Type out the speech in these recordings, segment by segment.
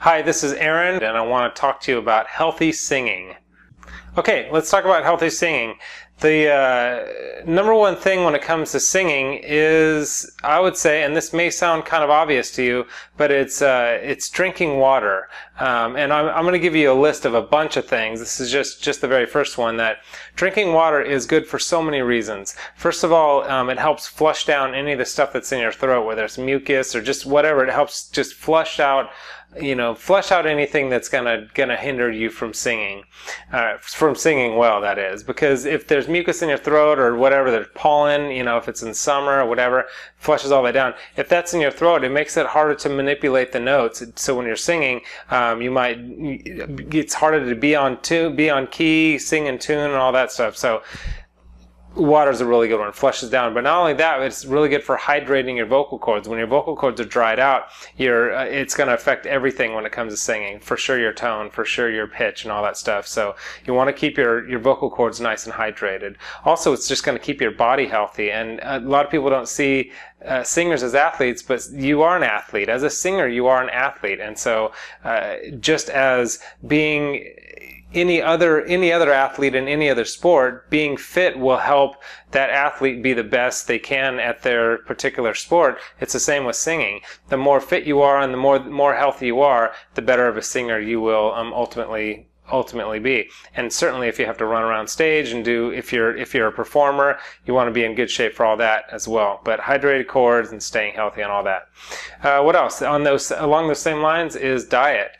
Hi, this is Aaron, and I want to talk to you about healthy singing. Okay, let's talk about healthy singing. The number one thing when it comes to singing is, I would say, and this may sound kind of obvious to you, but it's drinking water. And I'm going to give you a list of a bunch of things. This is just the very first one, that drinking water is good for so many reasons. First of all, it helps flush down any of the stuff that's in your throat, whether it's mucus or just whatever. It helps just flush out anything that's gonna hinder you from singing well, that is. Because if there's mucus in your throat or whatever, there's pollen, if it's in summer or whatever, flushes all that down. If that's in your throat, it makes it harder to manipulate the notes. So when you're singing, it's harder to be on key, sing in tune, and all that stuff. So water is a really good one. It flushes down. But not only that, it's really good for hydrating your vocal cords. When your vocal cords are dried out, it's going to affect everything when it comes to singing. For sure your tone, for sure your pitch, and all that stuff. So you want to keep your vocal cords nice and hydrated. Also, it's just going to keep your body healthy. And a lot of people don't see singers as athletes, but you are an athlete. As a singer, you are an athlete. And so just as being any other athlete in any other sport, being fit will help that athlete be the best they can at their particular sport. It's the same with singing. The more fit you are and the more healthy you are, the better of a singer you will ultimately be. And certainly if you have to run around stage and if you're a performer, you want to be in good shape for all that as well. But hydrated cords and staying healthy and all that. What else along those same lines is diet.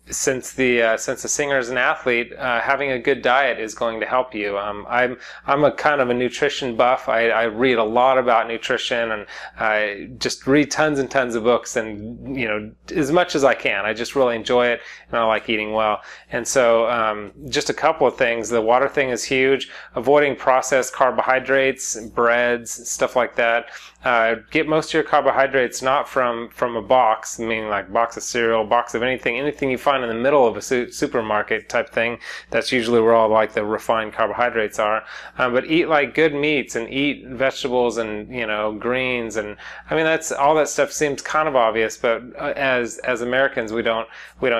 Since the singer is an athlete, having a good diet is going to help you. I'm a kind of a nutrition buff. I read a lot about nutrition, and I just read tons and tons of books, and as much as I can. I just really enjoy it, and I like eating well. And so just a couple of things. The water thing is huge. Avoiding processed carbohydrates, breads, stuff like that. Get most of your carbohydrates not from a box, meaning like box of cereal, box of anything you find in the middle of a supermarket type thing. That's usually where all like the refined carbohydrates are. But eat like good meats and eat vegetables and greens, and I mean that's all that stuff seems kind of obvious, but as Americans we don't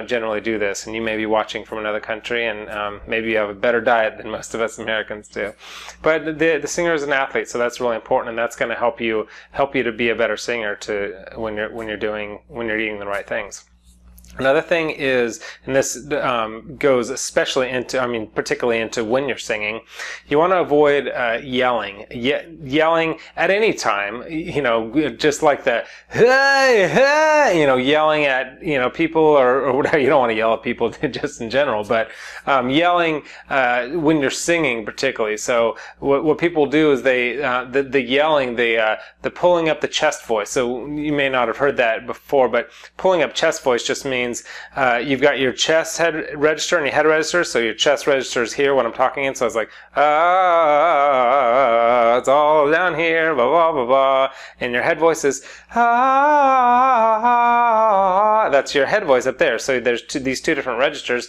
generally do this. And you may be watching from another country, and maybe you have a better diet than most of us Americans do. But the singer is an athlete, so that's really important, and that's going to help you to be a better singer when you're eating the right things. Another thing is, and this goes especially particularly into when you're singing, you want to avoid yelling. Yelling at any time, just like the hey, hey, yelling at people or whatever. You don't want to yell at people just in general, but yelling when you're singing particularly. So what people do is the yelling, the pulling up the chest voice. So you may not have heard that before, but pulling up chest voice just means you've got your chest head register and your head register. So your chest register is here when I'm talking in. So it's like, it's all down here, blah, blah, blah, blah. And your head voice is, that's your head voice up there. So there's these two different registers.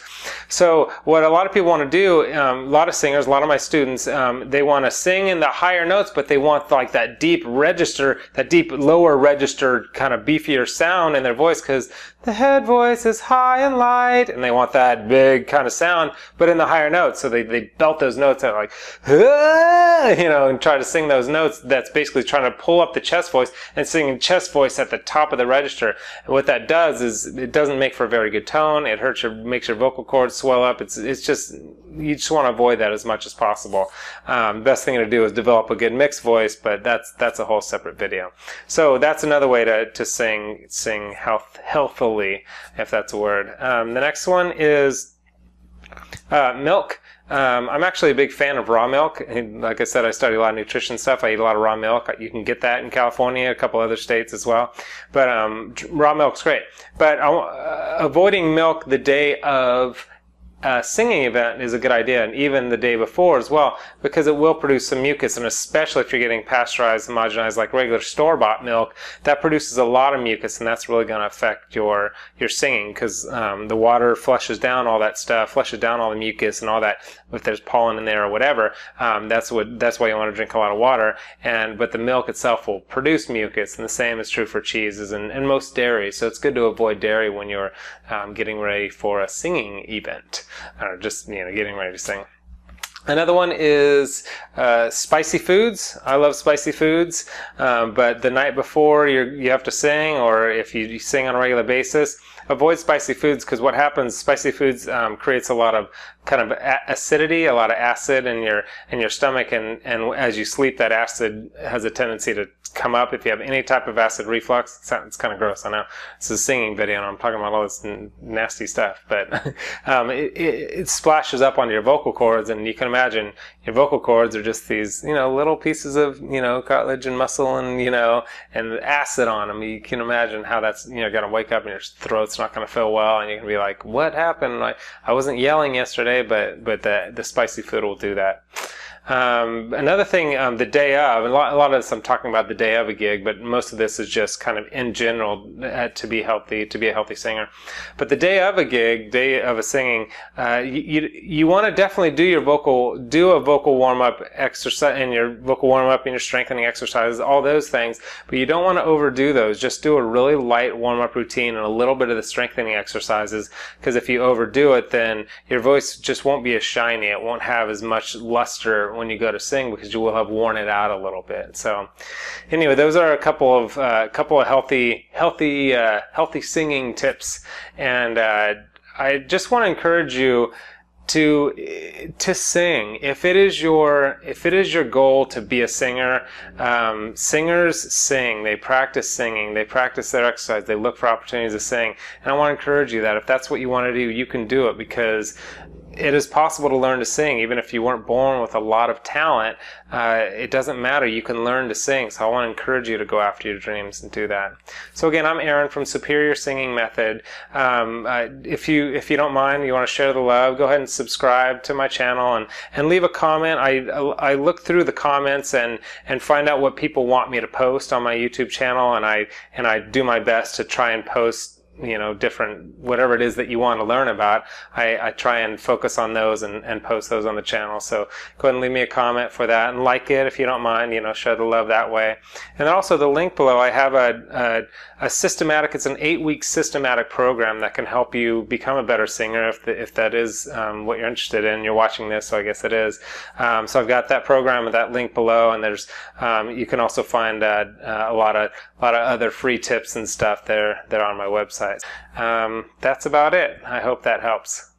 So what a lot of people want to do, a lot of singers, a lot of my students, they want to sing in the higher notes, but they want like that deep register, that deep lower register kind of beefier sound in their voice, because the head voice is high and light, and they want that big kind of sound, but in the higher notes. So they belt those notes out like, and try to sing those notes. That's basically trying to pull up the chest voice and singing chest voice at the top of the register. And what that does is it doesn't make for a very good tone. It makes your vocal cords swell up. You just want to avoid that as much as possible. Best thing to do is develop a good mixed voice, but that's a whole separate video. So that's another way to sing healthily, if that's a word. The next one is milk. I'm actually a big fan of raw milk. And like I said, I study a lot of nutrition stuff. I eat a lot of raw milk. You can get that in California, a couple other states as well. But raw milk's great. But avoiding milk the day of singing event is a good idea, and even the day before as well, because it will produce some mucus, and especially if you're getting pasteurized, homogenized like regular store-bought milk, that produces a lot of mucus, and that's really going to affect your singing, because the water flushes down all that stuff, flushes down all the mucus and all that. If there's pollen in there or whatever, that's why you want to drink a lot of water. But the milk itself will produce mucus, and the same is true for cheeses and most dairy. So it's good to avoid dairy when you're getting ready for a singing event, or just getting ready to sing. Another one is spicy foods. I love spicy foods, but the night before you have to sing, or if you sing on a regular basis, avoid spicy foods, because what happens, spicy foods creates a lot of kind of acidity, a lot of acid in your stomach, and as you sleep, that acid has a tendency to come up. If you have any type of acid reflux, it's kind of gross, I know. It's a singing video and I'm talking about all this nasty stuff, but it splashes up onto your vocal cords, and you can imagine your vocal cords are just these little pieces of cartilage and muscle and acid on them. You can imagine how that's going to wake up and your throat's not going to feel well, and you can be like, what happened? I wasn't yelling yesterday, but the spicy food will do that. Another thing, the day of, and a lot of this I'm talking about the day of a gig, but most of this is just kind of in general to be healthy, to be a healthy singer. But the day of a gig, day of a singing, you want to definitely do a vocal warm-up exercise, and your vocal warm-up and your strengthening exercises, all those things, but you don't want to overdo those. Just do a really light warm-up routine and a little bit of the strengthening exercises, because if you overdo it, then your voice just won't be as shiny. It won't have as much luster when you go to sing, because you will have worn it out a little bit. So anyway, those are a couple of healthy singing tips, and I just want to encourage you to sing. If it is your goal to be a singer, singers sing. They practice singing. They practice their exercise. They look for opportunities to sing. And I want to encourage you that if that's what you want to do, you can do it, because it is possible to learn to sing. Even if you weren't born with a lot of talent, it doesn't matter. You can learn to sing. So I want to encourage you to go after your dreams and do that. So again, I'm Aaron from Superior Singing Method. If you don't mind, you want to share the love, go ahead and subscribe to my channel and leave a comment. I look through the comments and find out what people want me to post on my YouTube channel, and I do my best to try and post different, whatever it is that you want to learn about. I try and focus on those and post those on the channel. So go ahead and leave me a comment for that, and like it if you don't mind, show the love that way. And then also the link below, I have a systematic, it's an 8-week systematic program that can help you become a better singer if that is what you're interested in. You're watching this, so I guess it is. So I've got that program and that link below, and there's you can also find a lot of other free tips and stuff there on my website. That's about it. I hope that helps.